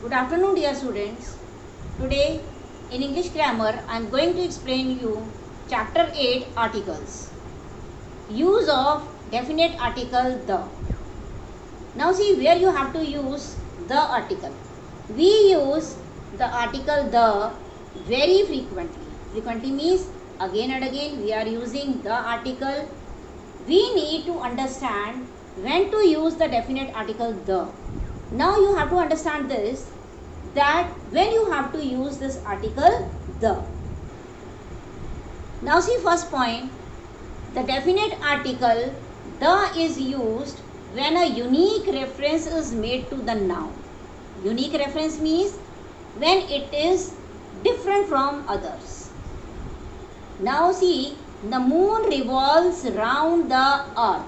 Good afternoon, dear students. Today in English grammar I am going to explain you chapter 8 articles. Use of definite article the. Now see where you have to use the article. We use the article the very frequently. Frequently means again and again we are using the article. We need to understand when to use the definite article the. Now you have to understand this, that when you have to use this article the. Now see first point, the definite article the is used when a unique reference is made to the noun. Unique reference means when it is different from others. Now see, the moon revolves round the earth.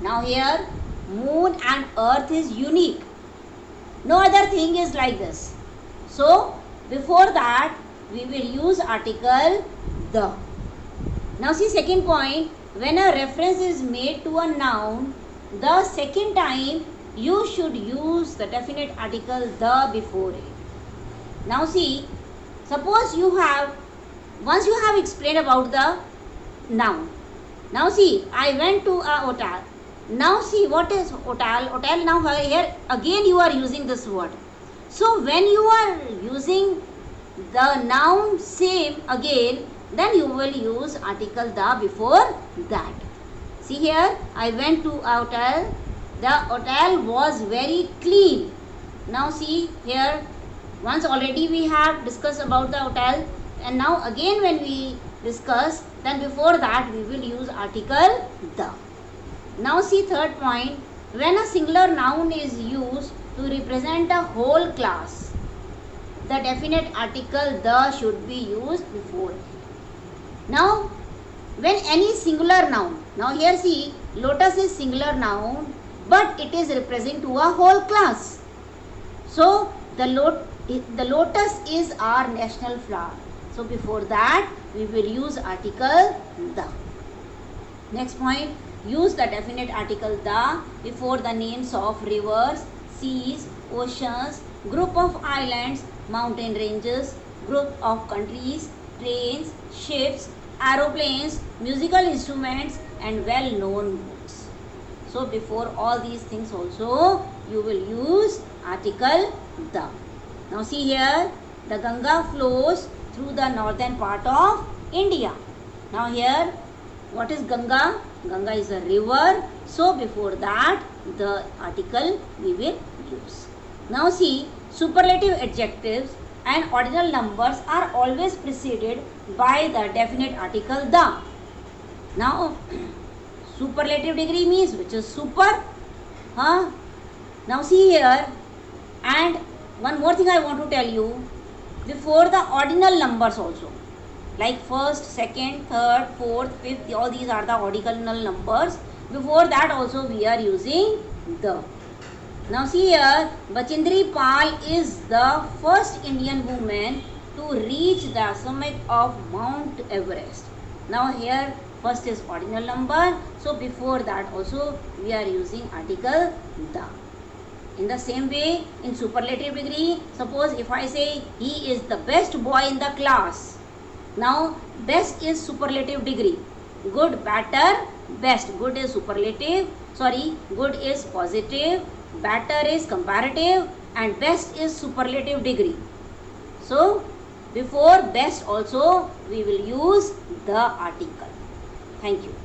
Now here moon and earth is unique. No other thing is like this. So before that we will use article the. Now see second point, when a reference is made to a noun, the second time you should use the definite article the before it. Now see, suppose once you have explained about the noun. Now see, I went to a hotel. Now see, what is hotel? Hotel, now here again you are using this word. So when you are using the noun same again, then you will use article the before that. See here, I went to a hotel. The hotel was very clean. Now see here, once already we have discussed about the hotel, and now again when we discuss, then before that we will use article the. Now see third point, when a singular noun is used to represent a whole class, the definite article the should be used before it. Now when any singular noun, now here see, lotus is singular noun but it is representing to a whole class. So the lotus is our national flower. So before that we will use article the. Next point, use the definite article the before the names of rivers, seas, oceans, group of islands, mountain ranges, group of countries, trains, ships, aeroplanes, musical instruments and well-known books. So before all these things also you will use article the. Now see here, the Ganga flows through the northern part of India. Now here, what is Ganga? Ganga is a river. So before that the article we will use. Now see, superlative adjectives and ordinal numbers are always preceded by the definite article the. Now superlative degree means which is super. Now see here, and one more thing I want to tell you, before the ordinal numbers also, like first, second, third, fourth, fifth, all these are the ordinal numbers. Before that also we are using the. Now see here, Bachindri Pal is the first Indian woman to reach the summit of Mount Everest. Now here first is ordinal number, so before that also we are using article the. In the same way, in superlative degree, suppose if I say he is the best boy in the class. Now best is superlative degree, good, better, best. Good is superlative, good is positive, better is comparative and best is superlative degree. So before best also we will use the article. Thank you.